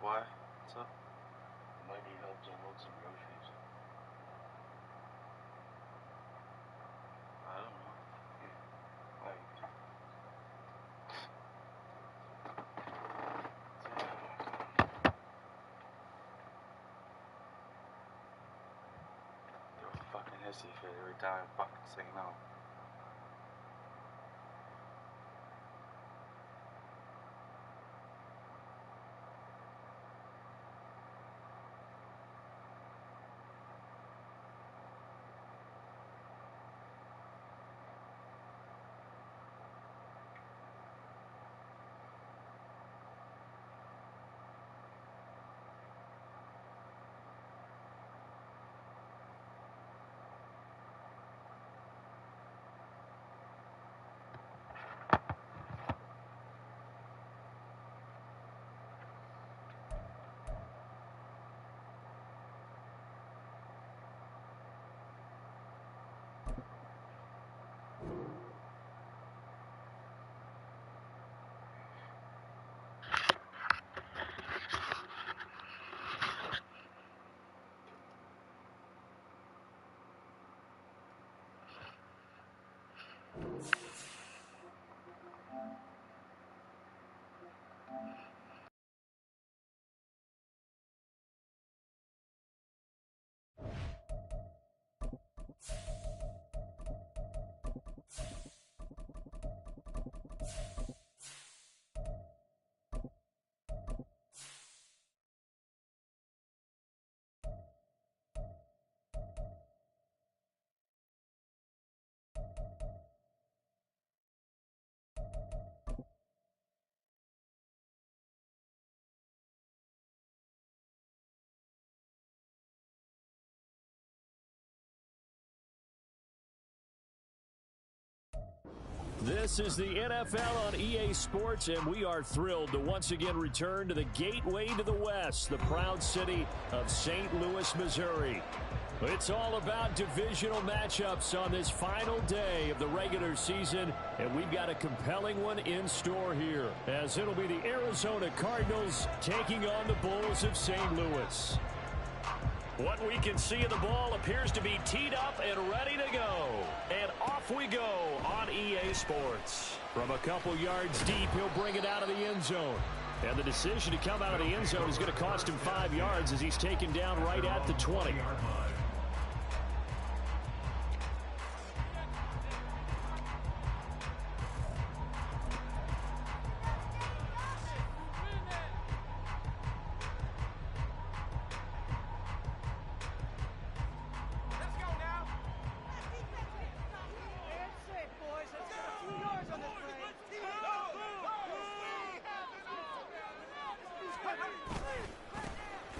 Why? What's up? Might need help to unload some groceries. I don't know. Like, They're a fucking hissy fit every time I fucking say no. This is the NFL on EA Sports, and we are thrilled to once again return to the gateway to the West, the proud city of St. Louis, Missouri. It's all about divisional matchups on this final day of the regular season, and we've got a compelling one in store here, as it'll be the Arizona Cardinals taking on the Bulls of St. Louis. What we can see of the ball appears to be teed up and ready to go. And off we go on EA Sports. From a couple yards deep, he'll bring it out of the end zone. And the decision to come out of the end zone is going to cost him 5 yards as he's taken down right at the 20.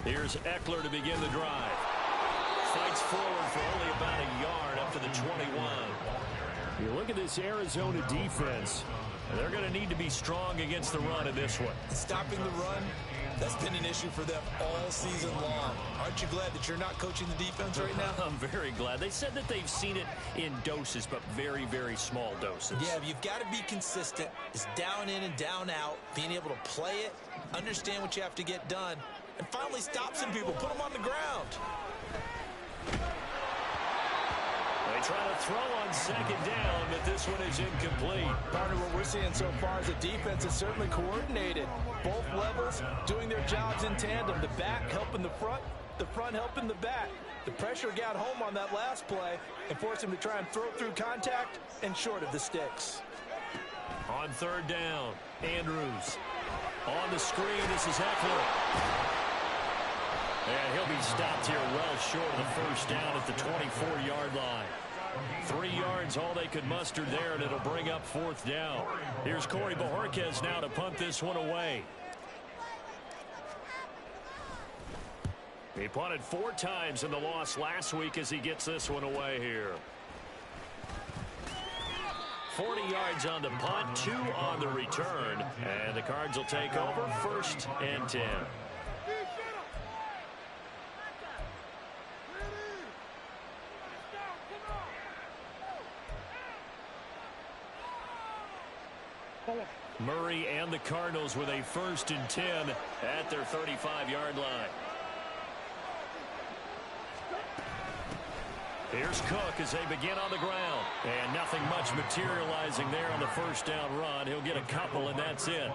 Here's Eckler to begin the drive. Fights forward for only about a yard up to the 21. You look at this Arizona defense. They're going to need to be strong against the run in this one. Stopping the run, that's been an issue for them all season long. Aren't you glad that you're not coaching the defense right now? I'm very glad. They said that they've seen it in doses, but very, very small doses. Yeah, you've got to be consistent. It's down in and down out, being able to play it, understand what you have to get done, and finally stop some people, put them on the ground. They try to throw on second down, but this one is incomplete. Partner, what we're seeing so far is the defense is certainly coordinated. Both levels doing their jobs in tandem. The back helping the front helping the back. The pressure got home on that last play and forced him to try and throw through contact and short of the sticks. On third down, Andrews. On the screen, this is Eckler. And he'll be stopped here well short of the first down at the 24-yard line. 3 yards, all they could muster there, and it'll bring up fourth down. Here's Corey Bojorquez now to punt this one away. He punted 4 times in the loss last week as he gets this one away here. 40 yards on the punt, 2 on the return, and the Cards will take over 1st and 10. Murray and the Cardinals with a 1st and 10 at their 35-yard line. Here's Cook as they begin on the ground. And nothing much materializing there on the 1st down run. He'll get a couple, and that's it.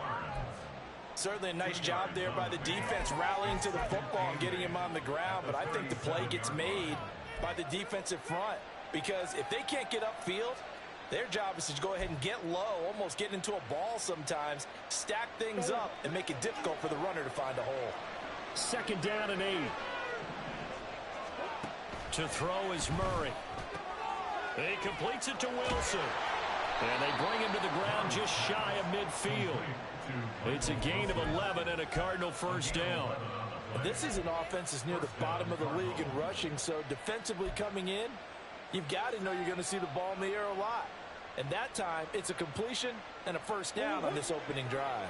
Certainly a nice job there by the defense rallying to the football and getting him on the ground. But I think the play gets made by the defensive front, because if they can't get upfield, their job is to go ahead and get low, almost get into a ball sometimes, stack things up, and make it difficult for the runner to find a hole. 2nd down and 8. To throw is Murray. He completes it to Wilson. And they bring him to the ground just shy of midfield. It's a gain of 11 and a Cardinal 1st down. This is an offense that's near the bottom of the league in rushing, so defensively coming in, you've got to know you're going to see the ball in the air a lot. And that time, it's a completion and a 1st down on this opening drive.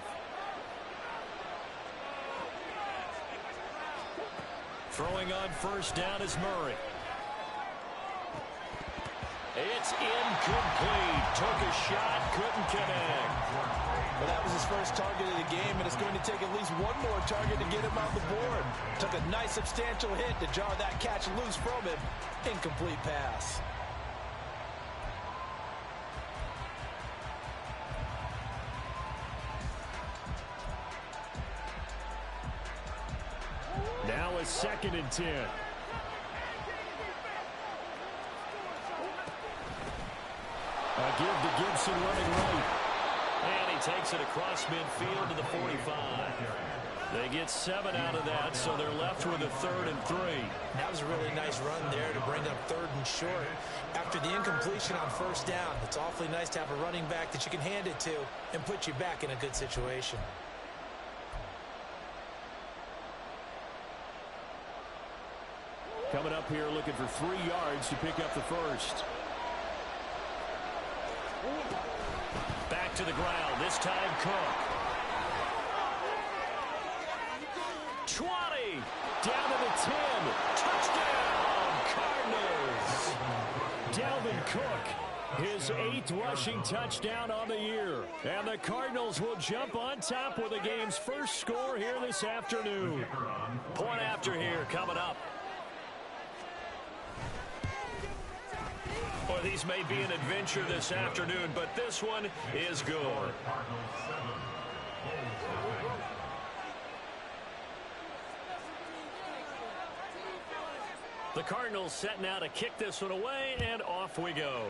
Throwing on 1st down is Murray. It's incomplete. Took a shot, couldn't connect. Well, that was his first target of the game, and it's going to take at least one more target to get him on the board. Took a nice substantial hit to jar that catch loose from him. Incomplete pass. Now a 2nd and 10. A give to Gibson running right. And he takes it across midfield to the 45. They get 7 out of that, so they're left with a 3rd and 3. That was a really nice run there to bring up 3rd and short. After the incompletion on 1st down, it's awfully nice to have a running back that you can hand it to and put you back in a good situation. Coming up here looking for 3 yards to pick up the 1st. Back to the ground, this time Cook. 20, down to the 10, touchdown, Cardinals. Dalvin Cook, his 8th rushing touchdown on the year. And the Cardinals will jump on top with the game's first score here this afternoon. Point after here coming up. Boy, these may be an adventure this afternoon, but this one is good. The Cardinals set now to kick this one away, and off we go.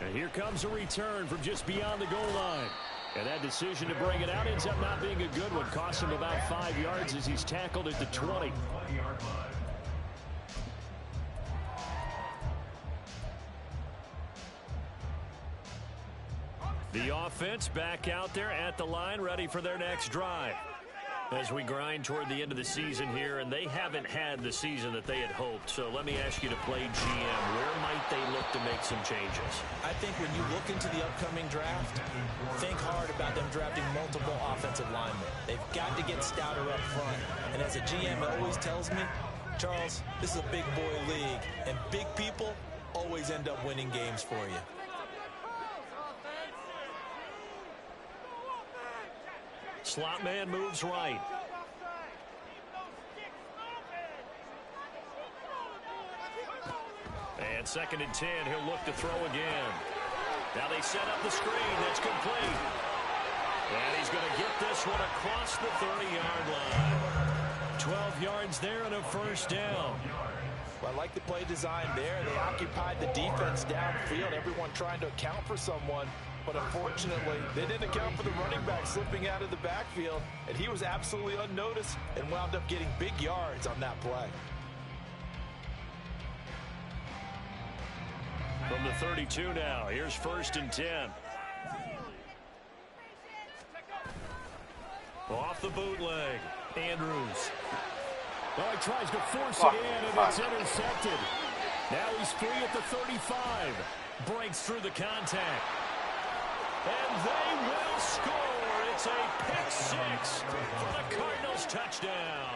And here comes a return from just beyond the goal line. And that decision to bring it out ends up not being a good one. Costs him about 5 yards as he's tackled at the 20. The offense back out there at the line, ready for their next drive. As we grind toward the end of the season here, and they haven't had the season that they had hoped. So let me ask you to play GM. Where might they look to make some changes? I think when you look into the upcoming draft, think hard about them drafting multiple offensive linemen. They've got to get stouter up front. And as a GM, it always tells me, Charles, this is a big boy league, and big people always end up winning games for you. Slot man moves right. And 2nd and 10, he'll look to throw again. Now they set up the screen. That's complete. And he's going to get this one across the 30-yard line. 12 yards there and a 1st down. Well, I like the play design there. They occupied the defense downfield, everyone trying to account for someone. But unfortunately, they didn't account for the running back slipping out of the backfield, and he was absolutely unnoticed and wound up getting big yards on that play. From the 32 now, here's 1st and 10. Off the bootleg, Andrews. Oh, he tries to force it in, and it's intercepted. Now he's free at the 35. Breaks through the contact. And they will score. It's a pick 6 for the Cardinals touchdown.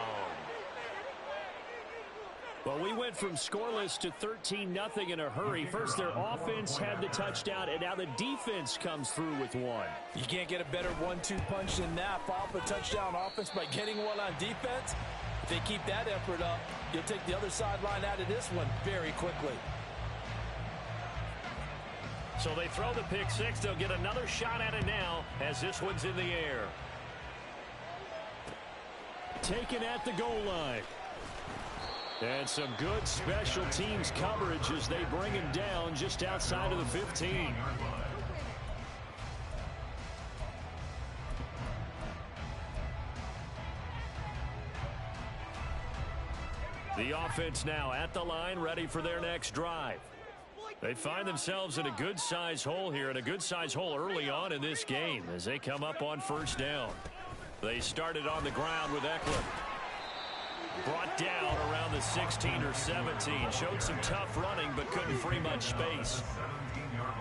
Well, we went from scoreless to 13-0 in a hurry. First, their offense had the touchdown, and now the defense comes through with one. You can't get a better 1-2 punch than that. Follow up a touchdown offense by getting one on defense. If they keep that effort up, you'll take the other sideline out of this one very quickly. So they throw the pick six. They'll get another shot at it now as this one's in the air. Taken at the goal line. And some good special teams coverage as they bring him down just outside of the 15. The offense now at the line, ready for their next drive. They find themselves in a good-sized hole here, and a good-sized hole early on in this game as they come up on first down. They started on the ground with Eckler. Brought down around the 16 or 17. Showed some tough running, but couldn't free much space.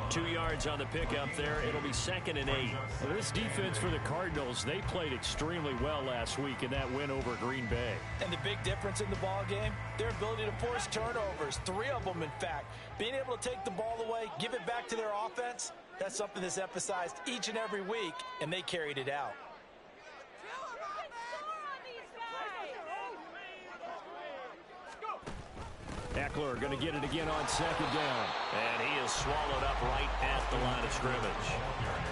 2 yards on the pickup there. It'll be 2nd and 8. Well, this defense for the Cardinals, they played extremely well last week in that win over Green Bay. And the big difference in the ball game, their ability to force turnovers. 3 of them, in fact. Being able to take the ball away, give it back to their offense, that's something that's emphasized each and every week, and they carried it out. Eckler going to get it again on 2nd down. And he is swallowed up right at the line of scrimmage.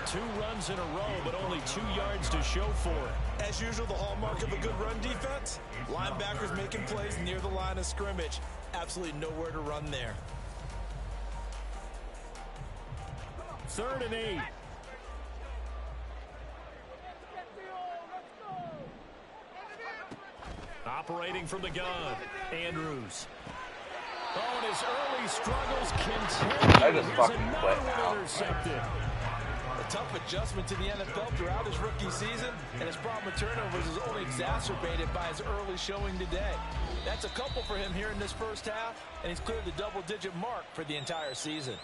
2 runs in a row, but only 2 yards to show for it. As usual, the hallmark of a good run defense, linebackers making plays near the line of scrimmage. Absolutely nowhere to run there. 3rd and 8. Operating from the gun, Andrews. Oh, and his early struggles continue. I just fucking quit now. Intercepted. A tough adjustment to the NFL throughout his rookie season, and his problem with turnovers is only exacerbated by his early showing today. That's a couple for him here in this first half, and he's cleared the double-digit mark for the entire season.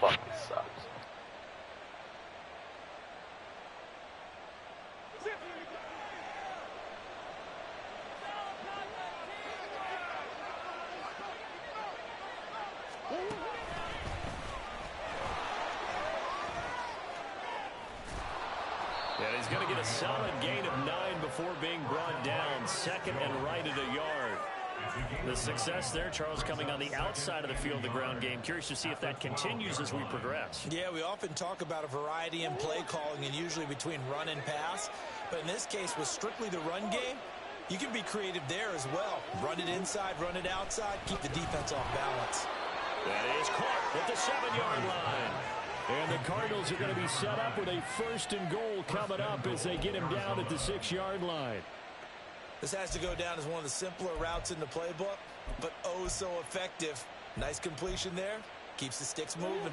Fucking sucks. And he's going to get a solid gain of 9 before being brought down. 2nd and right at a yard. The success there, Charles, coming on the outside of the field, the ground game. Curious to see if that continues as we progress. Yeah, we often talk about a variety in play calling and usually between run and pass. But in this case, with strictly the run game, you can be creative there as well. Run it inside, run it outside, keep the defense off balance. That is caught at the 7-yard line. And the Cardinals are going to be set up with a 1st and goal coming up as they get him down at the 6-yard line. This has to go down as one of the simpler routes in the playbook, but oh so effective. Nice completion there. Keeps the sticks moving.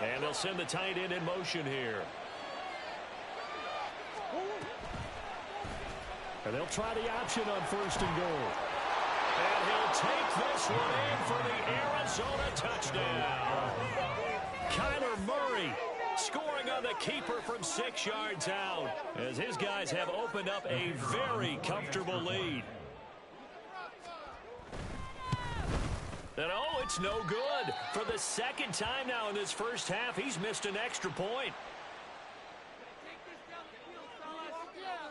And they'll send the tight end in motion here. And they'll try the option on 1st and goal. And he'll take this one in for the Arizona touchdown. Kyler Murray scoring on the keeper from 6 yards out as his guys have opened up a very comfortable lead. And oh, it's no good. For the 2nd time now in this first half, he's missed an extra point.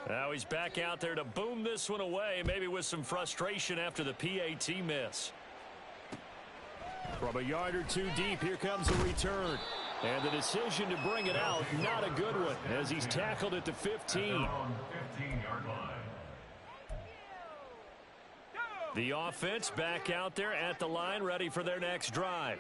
Now he's back out there to boom this one away, maybe with some frustration after the PAT miss. From a yard or 2 deep, here comes the return. And the decision to bring it out, not a good one, as he's tackled at the 15. The offense back out there at the line, ready for their next drive.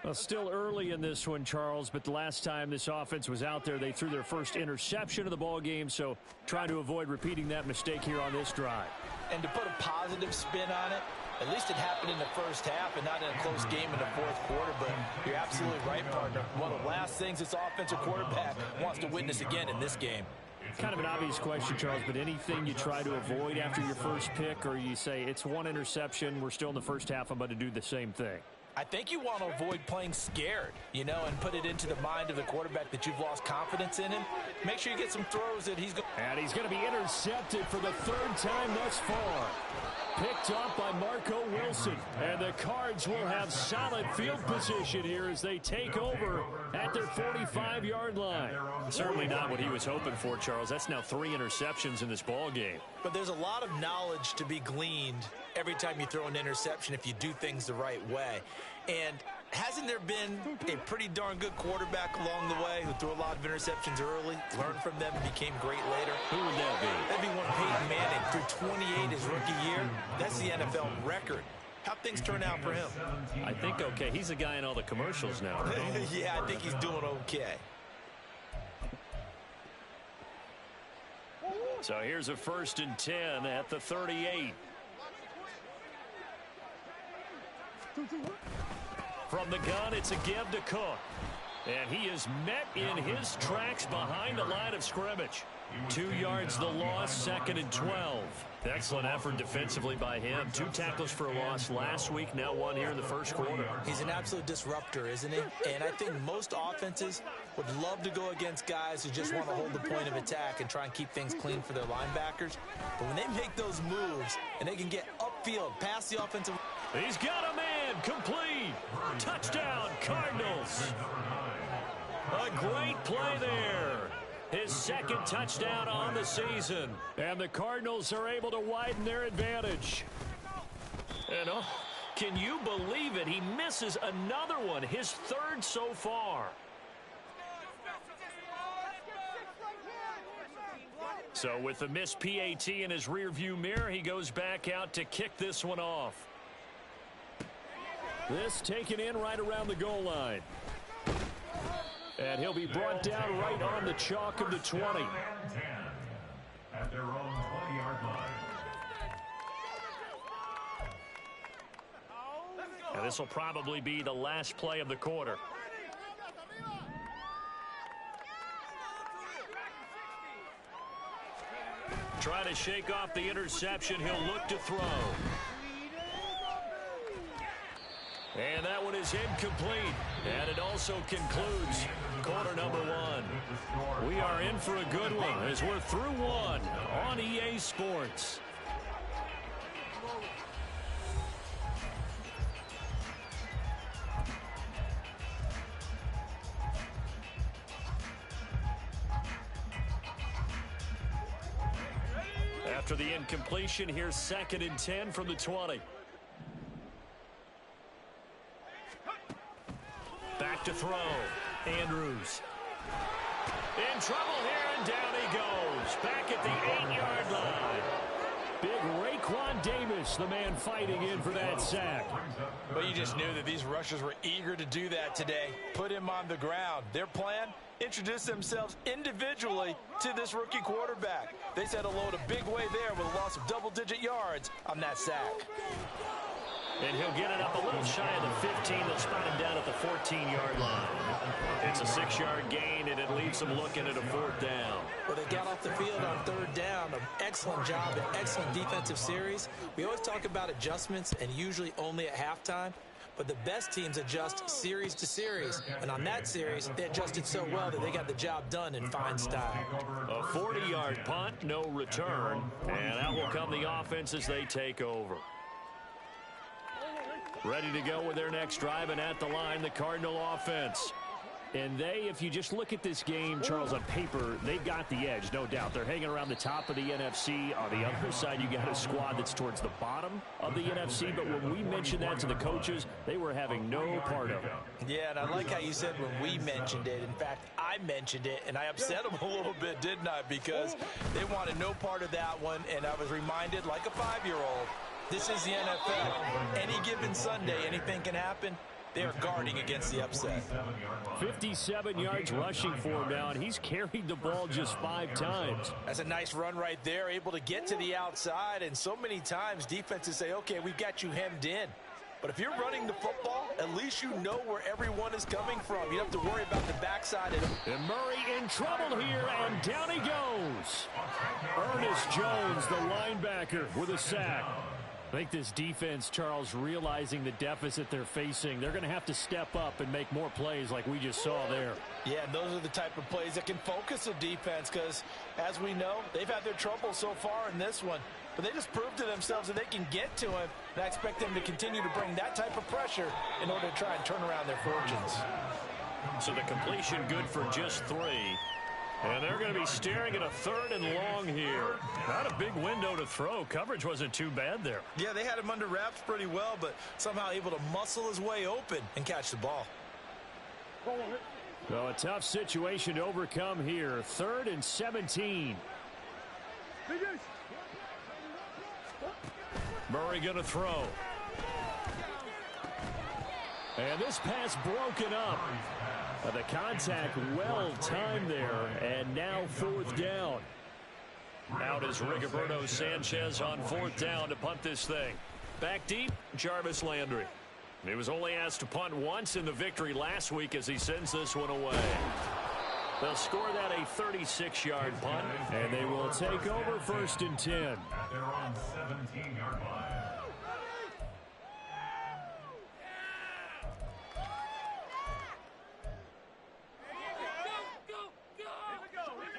Well, still early in this one, Charles, but the last time this offense was out there, they threw their first interception of the ball game, so trying to avoid repeating that mistake here on this drive. And to put a positive spin on it, at least it happened in the first half and not in a close game in the 4th quarter, but you're absolutely right, partner. One of the last things this offensive quarterback wants to witness again in this game. Kind of an obvious question, Charles, but anything you try to avoid after your first pick, or you say it's one interception, we're still in the first half, I'm going to do the same thing? I think you want to avoid playing scared, you know, and put it into the mind of the quarterback that you've lost confidence in him. Make sure you get some throws that he's going to... And he's going to be intercepted for the third time thus far. Picked off by Marco Wilson. And the Cards will have solid field position here as they take over at their 45-yard line. Certainly not what he was hoping for, Charles. That's now 3 interceptions in this ball game. But there's a lot of knowledge to be gleaned every time you throw an interception if you do things the right way. And hasn't there been a pretty darn good quarterback along the way who threw a lot of interceptions early, learned from them, and became great later? Who would that be? That'd be one Peyton Manning. Threw 28 his rookie year. That's the NFL record. How'd things turn out for him? I think okay. He's the guy in all the commercials now, right? Yeah, I think he's doing okay. So here's a 1st and 10 at the 38. From the gun, it's a give to Cook. And he is met in his tracks behind the line of scrimmage. 2 yards the loss, 2nd and 12. Excellent effort defensively by him. 2 tackles for a loss last week, now 1 here in the first quarter. He's an absolute disruptor, isn't he? And I think most offenses would love to go against guys who just want to hold the point of attack and try and keep things clean for their linebackers. But when they make those moves and they can get upfield past the offensive... He's got a man, complete. Touchdown, Cardinals. A great play there. His 2nd touchdown on the season. And the Cardinals are able to widen their advantage. And oh, can you believe it? He misses another one, his 3rd so far. So with the missed PAT in his rearview mirror, he goes back out to kick this one off. This taken in right around the goal line. And he'll be brought down right on the chalk of the 20. At their own 20-yard line. And this will probably be the last play of the quarter. Try to shake off the interception. He'll look to throw. And that one is incomplete. And it also concludes quarter number 1. We are in for a good one as we're through 1 on EA Sports. After the incompletion, here's 2nd and 10 from the 20. Back to throw. Andrews. In trouble here, and down he goes. Back at the 8-yard line. Big Raekwon Davis, the man fighting in for that sack. But you just knew that these rushers were eager to do that today. Put him on the ground. Their plan? Introduce themselves individually to this rookie quarterback. They said hello to Big Way there with a loss of double-digit yards on that sack. And he'll get it up a little shy of the 15. They'll spot him down at the 14-yard line. It's a 6-yard gain, and it leaves them looking at a 4th down. Well, they got off the field on 3rd down. An excellent job, an excellent defensive series. We always talk about adjustments, and usually only at halftime. But the best teams adjust series to series. And on that series, they adjusted so well that they got the job done in fine style. A 40-yard punt, no return. And out will come the offense as they take over. Ready to go with their next drive, and at the line, the Cardinal offense. And they, if you just look at this game, Charles, on paper, they've got the edge, no doubt. They're hanging around the top of the NFC. On the other side, you got a squad that's towards the bottom of the NFC. But when we mentioned that to the coaches, they were having no part of it. Yeah, and I like how you said when we mentioned it. In fact, I mentioned it, and I upset them a little bit, didn't I? Because they wanted no part of that one, and I was reminded, like a 5-year-old, this is the NFL. Any given Sunday, anything can happen. They are guarding against the upset. 57 yards rushing for him now, and he's carried the ball just 5 times. That's a nice run right there, able to get to the outside, and so many times defenses say, okay, we've got you hemmed in. But if you're running the football, at least you know where everyone is coming from. You don't have to worry about the backside of it. And Murray in trouble here, and down he goes. Ernest Jones, the linebacker, with a sack. I think this defense, Charles, realizing the deficit they're facing, they're going to have to step up and make more plays like we just saw there. Yeah, and those are the type of plays that can focus a defense because, as we know, they've had their trouble so far in this one. But they just proved to themselves that they can get to him, and I expect them to continue to bring that type of pressure in order to try and turn around their fortunes. So the completion good for just 3. And they're going to be staring at a 3rd and long here. Not a big window to throw. Coverage wasn't too bad there. Yeah, they had him under wraps pretty well, but somehow able to muscle his way open and catch the ball. So a tough situation to overcome here. 3rd and 17. Murray going to throw. And this pass broken up. The contact well timed there, and now 4th down. Out is Rigoberto Sanchez on 4th down to punt this thing. Back deep, Jarvis Landry. He was only asked to punt once in the victory last week as he sends this one away. They'll score that a 36-yard punt, and they will take over 1st and 10. They're on 17-yard line.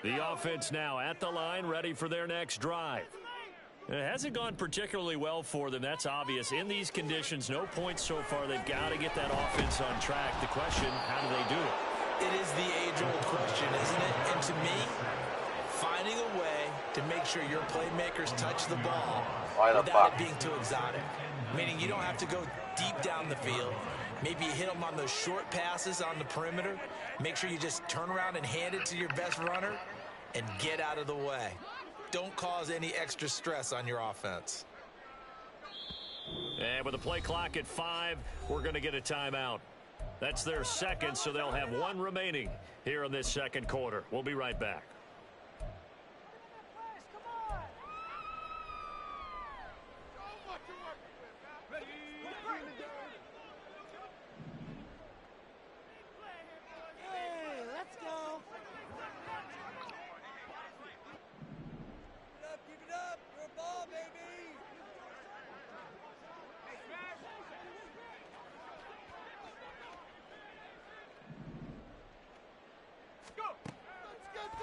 The offense now at the line, ready for their next drive. It hasn't gone particularly well for them. That's obvious. In these conditions, no points so far. They've got to get that offense on track. The question, how do they do it? It is the age-old question, isn't it? And to me, finding a way to make sure your playmakers touch the ball without it being too exotic. Meaning you don't have to go deep down the field. Maybe you hit them on those short passes on the perimeter. Make sure you just turn around and hand it to your best runner and get out of the way. Don't cause any extra stress on your offense. And with the play clock at 5, we're going to get a timeout. That's their second, so they'll have 1 remaining here in this second quarter. We'll be right back.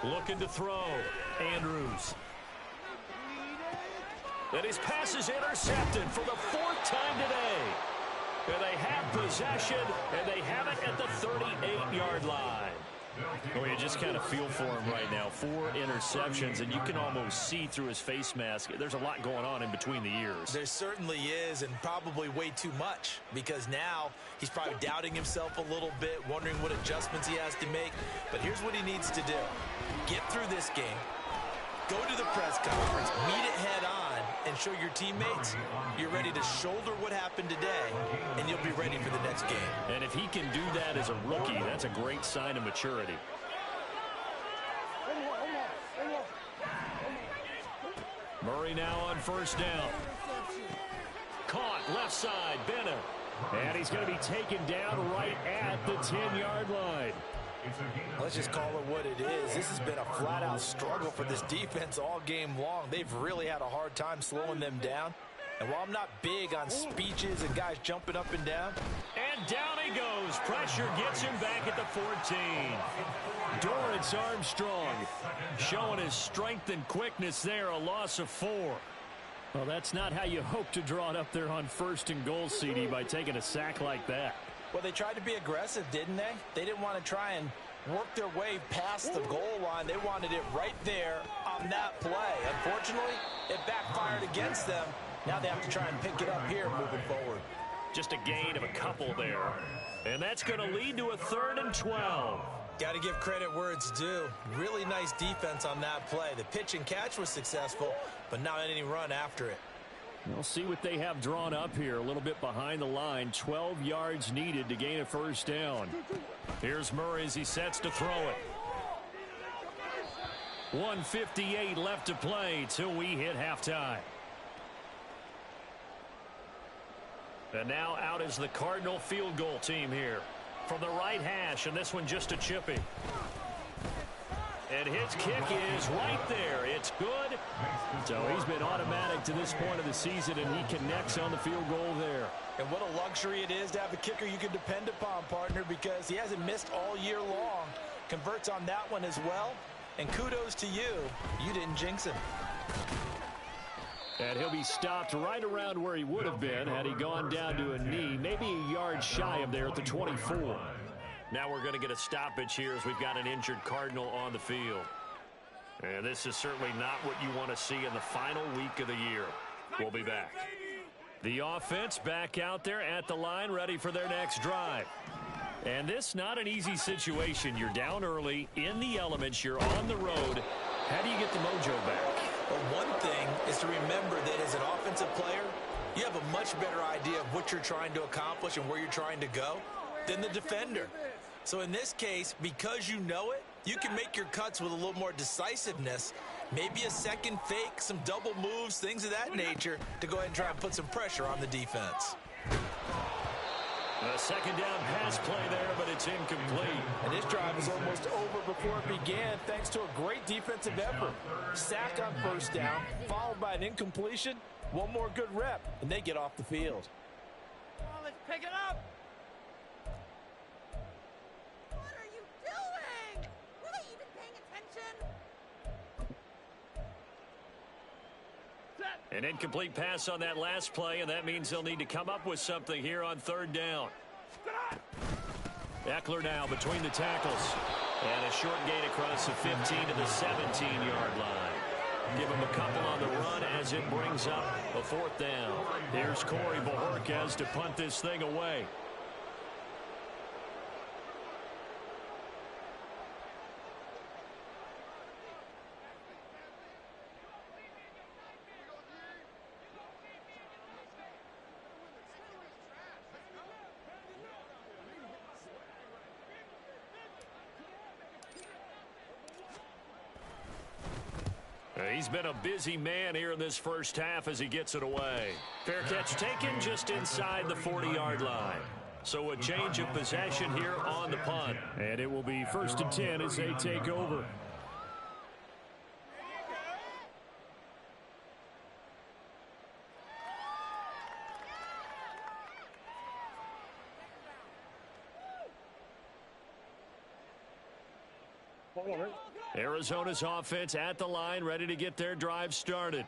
Looking to throw. Andrews. And his pass is intercepted for the 4th time today. And they have possession, and they have it at the 38-yard line. Oh, you just kind of feel for him right now. 4 interceptions, and you can almost see through his face mask. There's a lot going on in between the ears. There certainly is, and probably way too much, because now he's probably doubting himself a little bit, wondering what adjustments he has to make. But here's what he needs to do. Get through this game, go to the press conference, meet it head on, and show your teammates you're ready to shoulder what happened today, and you'll be ready for the next game. And if he can do that as a rookie, that's a great sign of maturity. Murray now on 1st down. Caught left side, Bennett. And he's going to be taken down right at the 10-yard line. Let's just call it what it is. This has been a flat-out struggle for this defense all game long. They've really had a hard time slowing them down. And while I'm not big on speeches and guys jumping up and down. And down he goes. Pressure gets him back at the 14. Dorrance Armstrong showing his strength and quickness there. A loss of 4. Well, that's not how you hope to draw it up there on 1st and goal, CD, by taking a sack like that. Well, they tried to be aggressive, didn't they? They didn't want to try and work their way past the goal line. They wanted it right there on that play. Unfortunately, it backfired against them. Now they have to try and pick it up here moving forward. Just a gain of a couple there. And that's going to lead to a 3rd and 12. Got to give credit where it's due. Really nice defense on that play. The pitch and catch was successful, but not any run after it. We'll see what they have drawn up here. A little bit behind the line. 12 yards needed to gain a 1st down. Here's Murray as he sets to throw it. 1:58 left to play till we hit halftime. And now out is the Cardinal field goal team here. From the right hash, and this one just a chippy. And his kick is right there. It's good. So he's been automatic to this point of the season, and he connects on the field goal there. And what a luxury it is to have a kicker you can depend upon, partner, because he hasn't missed all year long. Converts on that one as well. And kudos to you. You didn't jinx him. And he'll be stopped right around where he would have been had he gone down to a knee, maybe a yard shy of there at the 24. Now we're going to get a stoppage here as we've got an injured Cardinal on the field. And this is certainly not what you want to see in the final week of the year. We'll be back. The offense back out there at the line, ready for their next drive. And this not an easy situation. You're down early, in the elements, you're on the road. How do you get the mojo back? Well, one thing is to remember that as an offensive player, you have a much better idea of what you're trying to accomplish and where you're trying to go than the defender. So in this case, because you know it, you can make your cuts with a little more decisiveness, maybe a second fake, some double moves, things of that nature, to go ahead and try and put some pressure on the defense. A second down pass play there, but it's incomplete. And this drive was almost over before it began thanks to a great defensive effort. Sack on first down, followed by an incompletion, one more good rep, and they get off the field. Come on, let's pick it up. What are you doing? Were they even paying attention? An incomplete pass on that last play, and that means they'll need to come up with something here on third down. Eckler now between the tackles. And a short gain across the 15 to the 17-yard line. Give him a couple on the run as it brings up a fourth down. Here's Corey Bojorquez to punt this thing away. He's been a busy man here in this first half as he gets it away. Fair catch taken just inside the 40-yard line. So a change of possession here on the punt. And it will be 1st and 10 as they take over. Arizona's offense at the line, ready to get their drive started.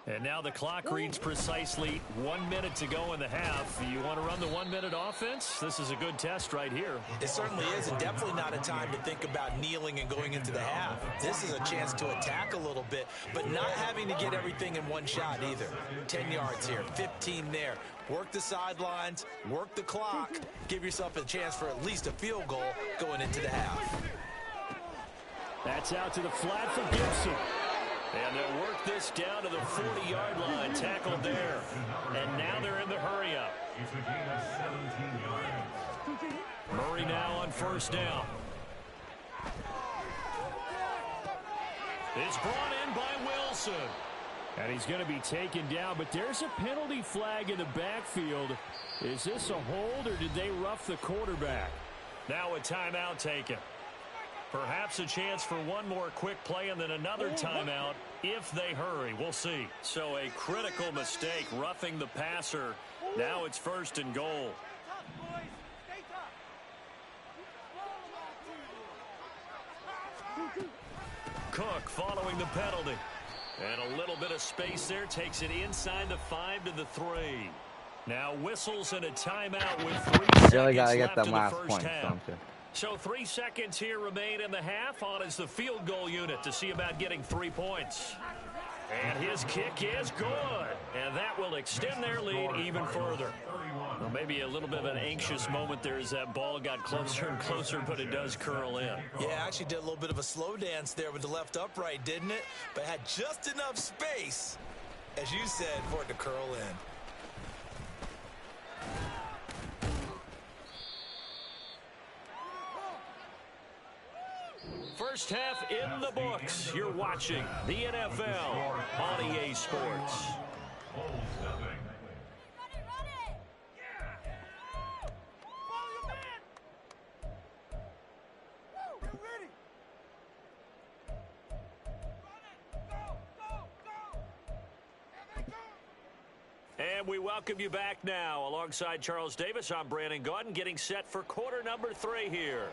And now the clock reads precisely 1 minute to go in the half. You want to run the 1 minute offense? This is a good test right here. It certainly is, and definitely not a time to think about kneeling and going into the half. This is a chance to attack a little bit, but not having to get everything in one shot either. 10 yards here, 15 there. Work the sidelines, work the clock, give yourself a chance for at least a field goal going into the half. That's out to the flat for Gibson. And they'll work this down to the 40-yard line, tackled there. And now they're in the hurry-up. It's a gain of 17 yards. Murray now on first down. It's brought in by Wilson. And he's going to be taken down, but there's a penalty flag in the backfield. Is this a hold, or did they rough the quarterback? Now a timeout taken. Perhaps a chance for one more quick play and then another timeout if they hurry. We'll see. So a critical mistake, roughing the passer. Now it's 1st and goal. Cook following the penalty. And a little bit of space there, takes it inside the 5 to the 3. Now whistles and a timeout with 3 seconds Really gotta get left them in the last first points, half. don't you? So 3 seconds here remain in the half. On is the field goal unit to see about getting 3 points. And his kick is good. And that will extend their lead even further. Well, maybe a little bit of an anxious moment there as that ball got closer and closer, but it does curl in. Yeah, actually did a little bit of a slow dance there with the left upright, didn't it? But had just enough space, as you said, for it to curl in. First half in the books. You're watching the NFL on EA Sports. And we welcome you back now. Alongside Charles Davis, I'm Brandon Gaudin, getting set for quarter number 3 here.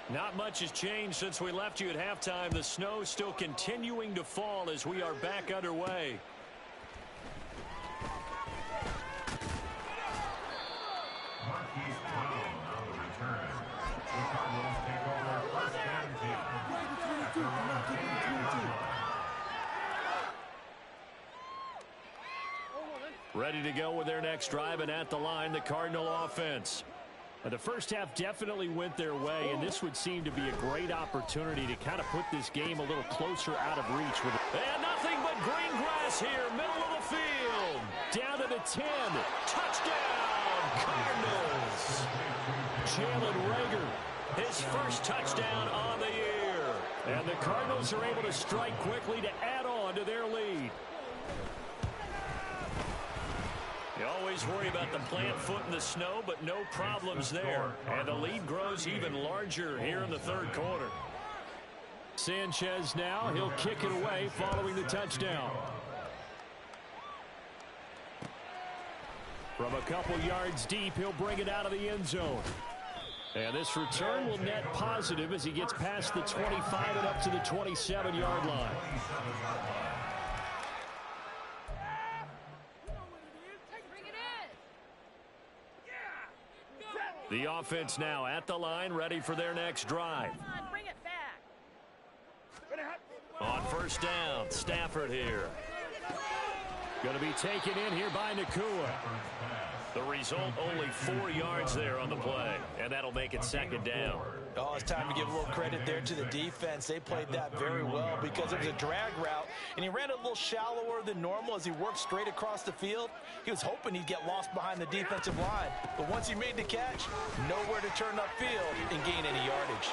Not much has changed since we left you at halftime. The snow still continuing to fall as we are back underway. Marquise Brown on the return. The Cardinals take over first and 10. At their own 28-yard line. Ready to go with their next drive, and at the line, the Cardinal offense. The first half definitely went their way, and this would seem to be a great opportunity to kind of put this game a little closer out of reach. And nothing but green grass here, middle of the field. Down to the 10. Touchdown, Cardinals. Jalen Reagor, his first touchdown on the year. And the Cardinals are able to strike quickly to add on to their lead. You always worry about the plant foot in the snow, but no problems there. And the lead grows even larger here in the third quarter. Sanchez now, he'll kick it away following the touchdown. From a couple yards deep, he'll bring it out of the end zone. And this return will net positive as he gets past the 25 and up to the 27-yard line. The offense now at the line, ready for their next drive. Come on, bring it back. On first down, Stafford here. Going to be taken in here by Nakua. The result, only 4 yards there on the play, and that'll make it second down. Oh, it's time to give a little credit there to the defense. They played that very well because it was a drag route, and he ran a little shallower than normal as he worked straight across the field. He was hoping he'd get lost behind the defensive line, but once he made the catch, nowhere to turn upfield and gain any yardage.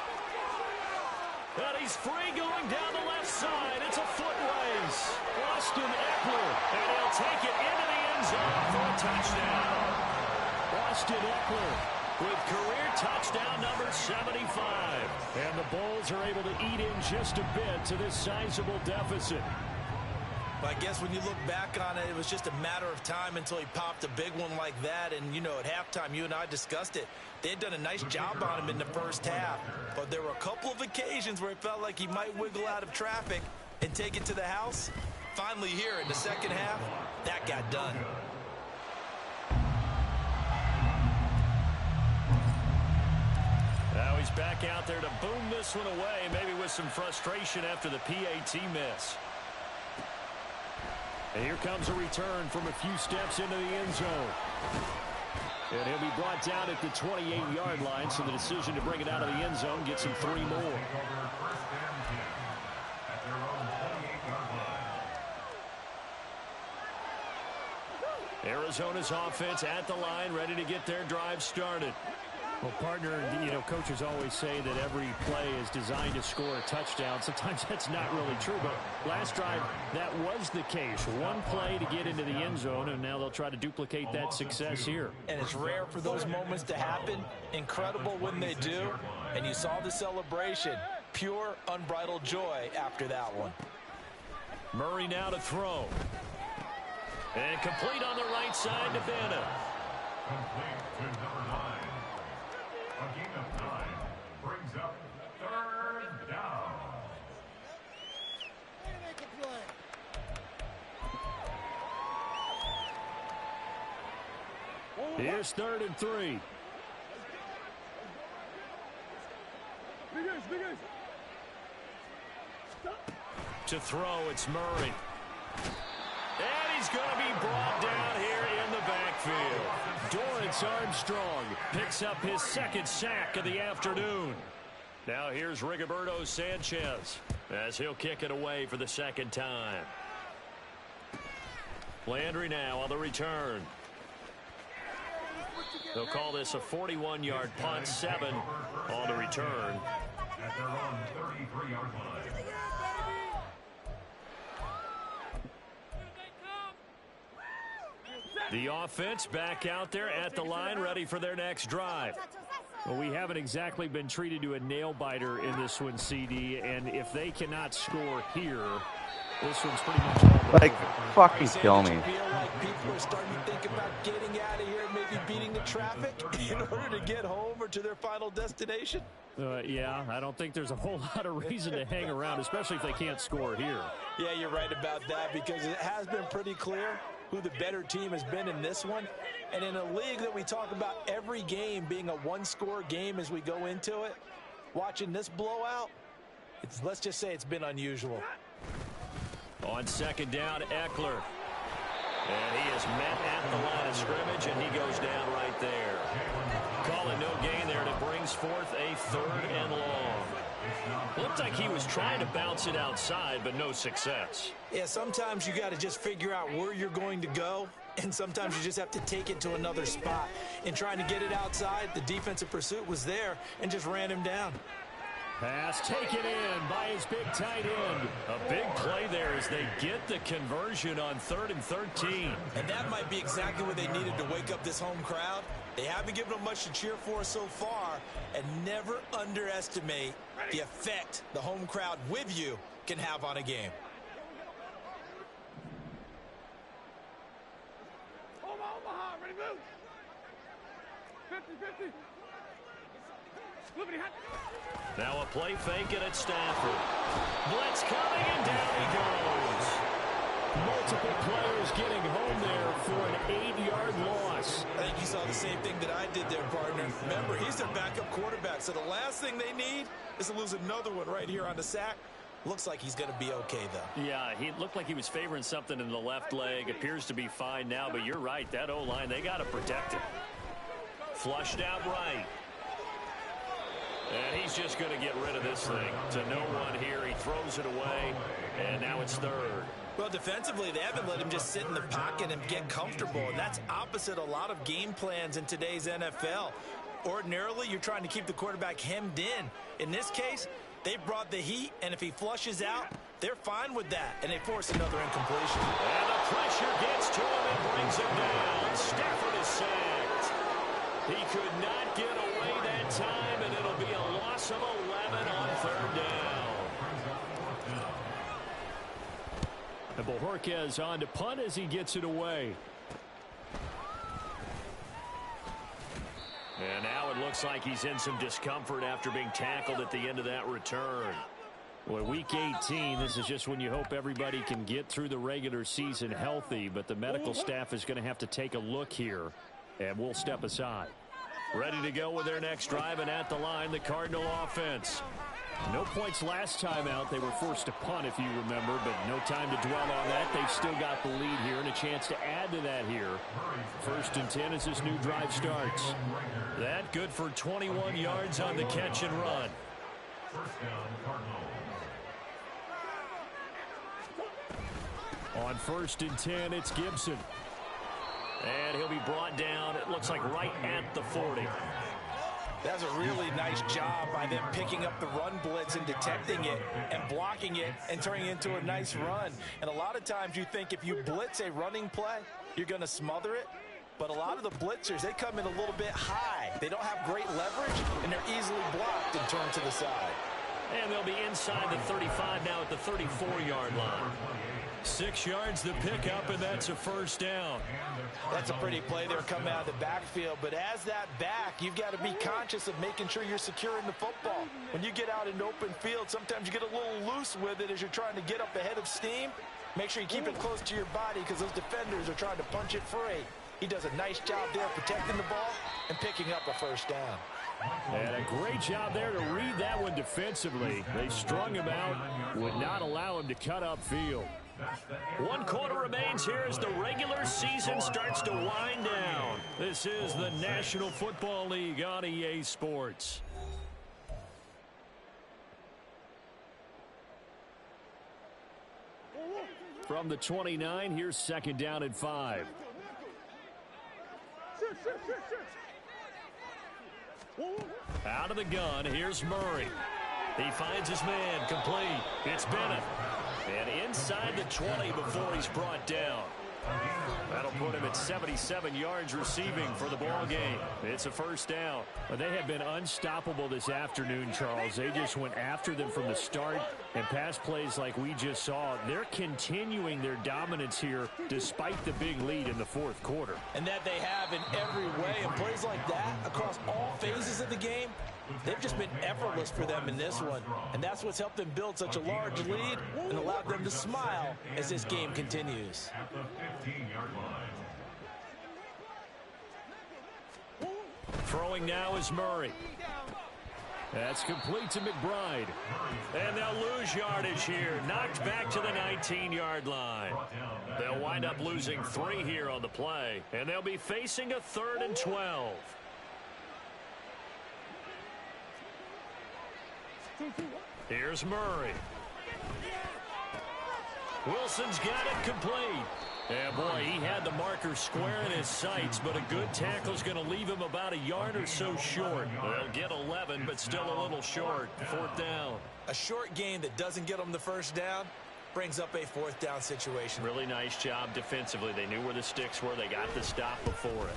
And he's free going down the left side. It's a foot race. Austin Eckler, and he'll take it into the end zone for a touchdown. Austin Eckler with career touchdown number 75. And the Bulls are able to eat in just a bit to this sizable deficit. But I guess when you look back on it, it was just a matter of time until he popped a big one like that. And, you know, at halftime, you and I discussed it. They had done a nice job on him in the first half. But there were a couple of occasions where it felt like he might wiggle out of traffic and take it to the house. Finally here in the second half, that got done. Now he's back out there to boom this one away, maybe with some frustration after the PAT miss. And here comes a return from a few steps into the end zone. And he'll be brought down at the 28-yard line, so the decision to bring it out of the end zone gets him 3 more. Arizona's offense at the line, ready to get their drive started. Well, partner, you know, coaches always say that every play is designed to score a touchdown. Sometimes that's not really true, but last drive, that was the case. One play to get into the end zone, and now they'll try to duplicate that success here. And it's rare for those moments to happen. Incredible when they do. And you saw the celebration. Pure, unbridled joy after that one. Murray now to throw. And complete on the right side to Bennett. Complete to number 9. A gain of 9 brings up third down. Here's 3rd and 3. To throw, it's Murray. And he's going to be brought down here in the backfield. Dorrance Armstrong picks up his 2nd sack of the afternoon. Now here's Rigoberto Sanchez as he'll kick it away for the 2nd time. Landry now on the return. They'll call this a 41-yard punt, 7 on the return. At their own 33-yard line. The offense back out there at the line, ready for their next drive. Well, we haven't exactly been treated to a nail-biter in this one, CD, and if they cannot score here, This one's pretty much all Like, fucking kill me. Feel like people are starting to think about getting out of here and maybe beating the traffic in order to get home or to their final destination? Yeah, I don't think there's a whole lot of reason to hang around, especially if they can't score here. Yeah, you're right about that, because it has been pretty clear who the better team has been in this one. And in a league that we talk about every game being a one-score game as we go into it, watching this blowout, let's just say it's been unusual. On second down, Eckler. And he is met at the line of scrimmage, and he goes down right there. Call it no gain there, and it brings forth a 3rd and long. Looked like he was trying to bounce it outside, but no success. Yeah, sometimes you got to just figure out where you're going to go, and sometimes you just have to take it to another spot. In trying to get it outside, the defensive pursuit was there and just ran him down. Pass taken in by his big tight end. A big play there as they get the conversion on 3rd and 13. And that might be exactly what they needed to wake up this home crowd. They haven't given them much to cheer for so far, and never underestimate the effect the home crowd with you can have on a game. Omaha, ready to move. 50-50. Now a play fake it at Stafford. Blitz coming, and down he goes. Multiple players getting home there for an 8-yard loss. I think you saw the same thing that I did there, partner. Remember, he's their backup quarterback, so the last thing they need is to lose another one right here on the sack. Looks like he's going to be okay, though. Yeah, he looked like he was favoring something in the left leg. Appears to be fine now, but you're right. That O-line, they got to protect it. Flushed out right. And he's just going to get rid of this thing. To no one here. He throws it away, and now it's 3rd. Well, defensively, they haven't let him just sit in the pocket and get comfortable, and that's opposite a lot of game plans in today's NFL. Ordinarily, you're trying to keep the quarterback hemmed in. In this case, they brought the heat, and if he flushes out, they're fine with that, and they force another incompletion. And the pressure gets to him and brings him down. Stafford is sacked. He could not get away that time, and it'll be a loss of 11 on 3rd down. And Bojorquez on to punt as he gets it away. And now it looks like he's in some discomfort after being tackled at the end of that return. Well, week 18, this is just when you hope everybody can get through the regular season healthy, but the medical staff is going to have to take a look here, and we'll step aside. Ready to go with their next drive, and at the line, the Cardinal offense. No points last time out. They were forced to punt, if you remember, but no time to dwell on that. They've still got the lead here and a chance to add to that here. 1st and 10 as this new drive starts. That good for 21 yards on the catch and run. On 1st and 10, it's Gibson. And he'll be brought down, it looks like right at the 40. That's a really nice job by them picking up the run blitz and detecting it and blocking it and turning it into a nice run. And a lot of times you think if you blitz a running play, you're going to smother it. But a lot of the blitzers, they come in a little bit high. They don't have great leverage, and they're easily blocked and turned to the side. And they'll be inside the 35 now at the 34-yard line. 6 yards the pickup, and that's a 1st down. That's a pretty play there coming out of the backfield. But as that back, you've got to be conscious of making sure you're securing the football. When you get out in open field, sometimes you get a little loose with it as you're trying to get up ahead of steam. Make sure you keep it close to your body because those defenders are trying to punch it free. He does a nice job there protecting the ball and picking up a 1st down. And a great job there to read that one defensively. They strung him out, would not allow him to cut upfield. 1 quarter remains here as the regular season starts to wind down. This is the National Football League on EA Sports. From the 29, here's 2nd down and 5. Out of the gun, here's Murray. He finds his man, complete. It's Bennett. And inside the 20 before he's brought down. That'll put him at 77 yards receiving for the ball game. It's a first down. Well, they have been unstoppable this afternoon, Charles. They just went after them from the start, and pass plays like we just saw. They're continuing their dominance here despite the big lead in the fourth quarter. And that they have in every way. And plays like that across all phases of the game, they've just been effortless for them in this one. And that's what's helped them build such a large lead and allowed them to smile as this game continues. At the 15-yard line. Throwing now is Murray. That's complete to McBride. And they'll lose yardage here. Knocked back to the 19-yard line. They'll wind up losing 3 here on the play. And they'll be facing a 3rd and 12. Here's Murray. Wilson's got it complete. Yeah, boy, he had the marker square in his sights, but a good tackle's going to leave him about a yard or so short. They'll get 11, but still a little short. 4th down. A short game that doesn't get them the first down brings up a 4th down situation. Really nice job defensively. They knew where the sticks were. They got the stop before it.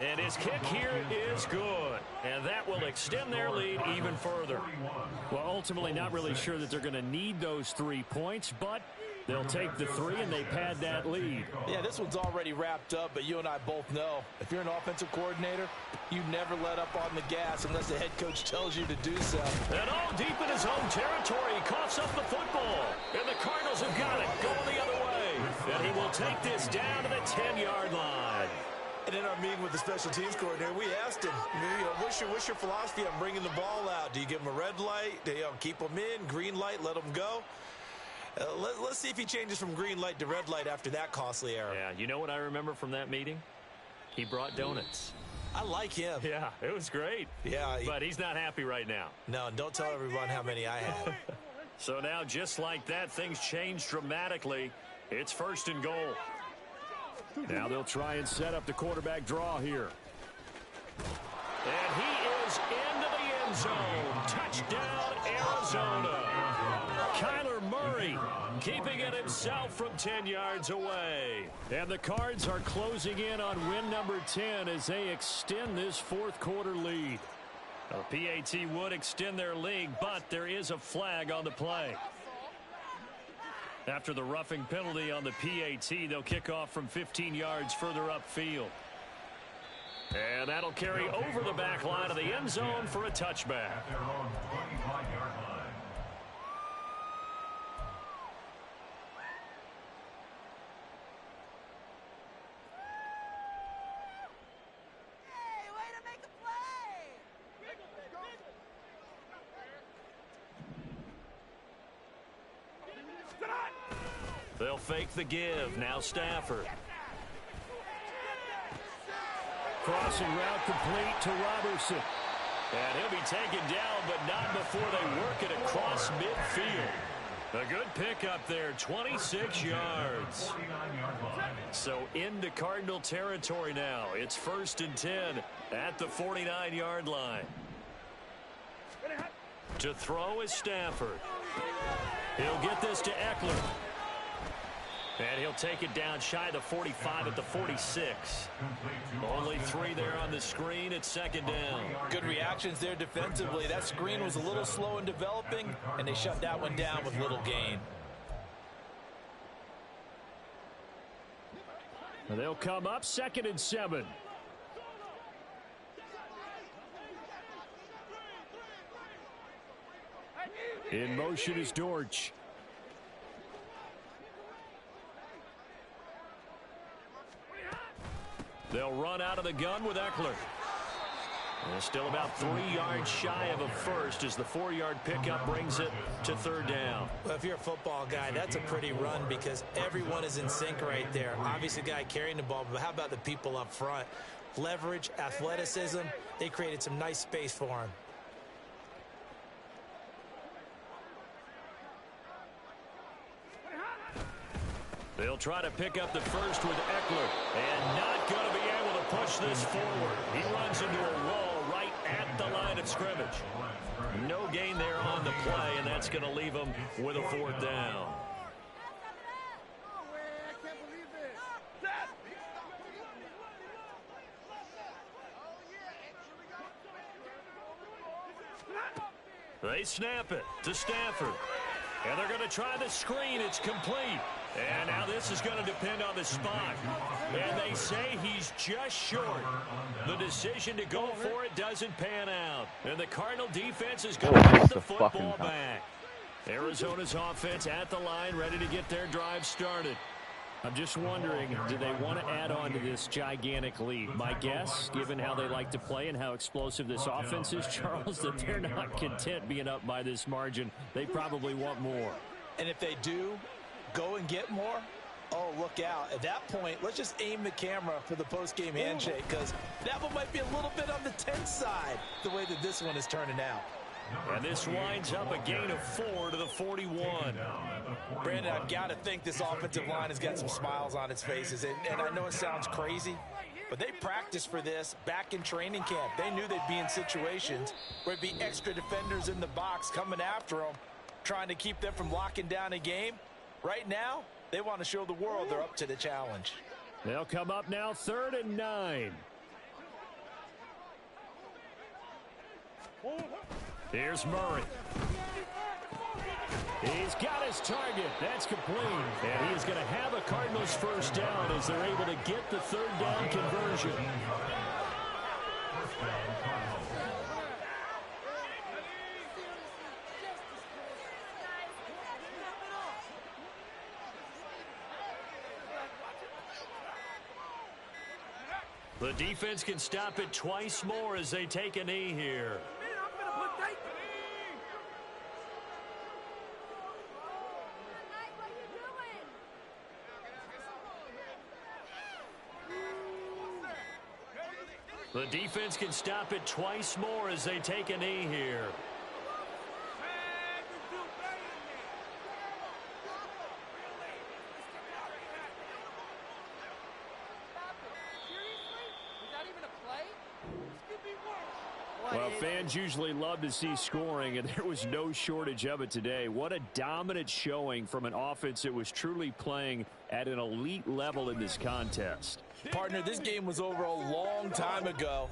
And his kick here is good. And that will extend their lead even further. Well, ultimately, not really sure that they're going to need those 3 points, but they'll take the 3 and they pad that lead. Yeah, this one's already wrapped up, but you and I both know if you're an offensive coordinator, you never let up on the gas unless the head coach tells you to do so. And all deep in his own territory, he coughs up the football. And the Cardinals have got it, going the other way. And he will take this down to the 10-yard line. And in our meeting with the special teams coordinator, we asked him, what's your philosophy on bringing the ball out? Do you give them a red light? Do you keep them in? Green light, let them go? Let's see if he changes from green light to red light after that costly error. Yeah, you know what I remember from that meeting? He brought donuts. I like him. Yeah, it was great. Yeah. But he's not happy right now. No, don't tell everyone how many I had. So now, just like that, things change dramatically. It's 1st and goal. Now they'll try and set up the quarterback draw here. And he is into the end zone. Touchdown, Arizona. Kyler Murray keeping it himself from 10 yards away. And the Cards are closing in on win number 10 as they extend this fourth quarter lead. A PAT would extend their lead, but there is a flag on the play. After the roughing penalty on the PAT, they'll kick off from 15 yards further upfield. And that'll carry over the back line of the end zone for a touchback. At their own 25-yard line. Hey, way to make a play! They'll fake the give. Now Stafford. Crossing route complete to Robertson. And he'll be taken down, but not before they work it across midfield. A good pickup there, 26 yards. So into Cardinal territory now. It's 1st and 10 at the 49-yard line. To throw is Stafford. He'll get this to Eckler. And he'll take it down shy of the 45 at the 46. Only 3 there on the screen. It's 2nd down. Good reactions there defensively. That screen was a little slow in developing, and they shut that one down with little gain. And they'll come up 2nd and 7. In motion is Dortch. They'll run out of the gun with Eckler. And still about 3 yards shy of a first as the 4-yard pickup brings it to 3rd down. Well, if you're a football guy, that's a pretty run because everyone is in sync right there. Obviously, the guy carrying the ball, but how about the people up front? Leverage, athleticism, they created some nice space for him. They'll try to pick up the first with Eckler, and not going to be able to push this forward. He runs into a wall right at the line of scrimmage. No gain there on the play, and that's going to leave him with a 4th down. Oh, I can't believe They snap it to Stafford. And they're going to try the screen. It's complete. And now this is going to depend on the spot. And they say he's just short. The decision to go for it doesn't pan out. And the Cardinal defense is going to get the football back. Arizona's offense at the line, ready to get their drive started. I'm just wondering, do they want to add on to this gigantic lead? My guess, given how they like to play and how explosive this offense is, Charles, that they're not content being up by this margin. They probably want more. And if they do go and get more, oh, look out. At that point, let's just aim the camera for the post-game handshake, because that one might be a little bit on the tense side, the way that this one is turning out. And this winds up a gain of 4 to the 41. Brandon, I've got to think this offensive line has got some smiles on its faces. And I know it sounds crazy, but they practiced for this back in training camp. They knew they'd be in situations where it'd be extra defenders in the box coming after them, trying to keep them from locking down a game. Right now, they want to show the world they're up to the challenge. They'll come up now 3rd and 9. Here's Murray. He's got his target. That's complete. And he is going to have a Cardinals first down as they're able to get the 3rd down conversion. The defense can stop it twice more as they take a knee here. The defense can stop it twice more as they take a knee here. Well, fans usually love to see scoring, and there was no shortage of it today. What a dominant showing from an offense that was truly playing at an elite level in this contest. Partner, this game was over a long time ago,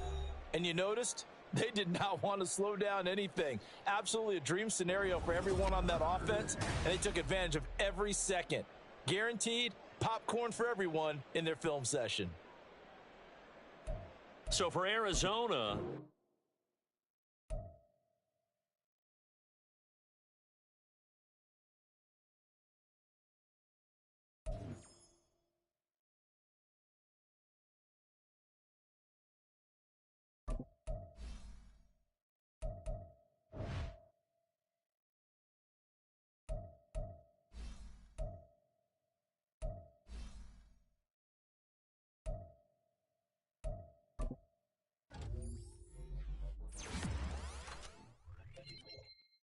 and you noticed they did not want to slow down anything. Absolutely a dream scenario for everyone on that offense, and they took advantage of every second. Guaranteed popcorn for everyone in their film session. So for Arizona,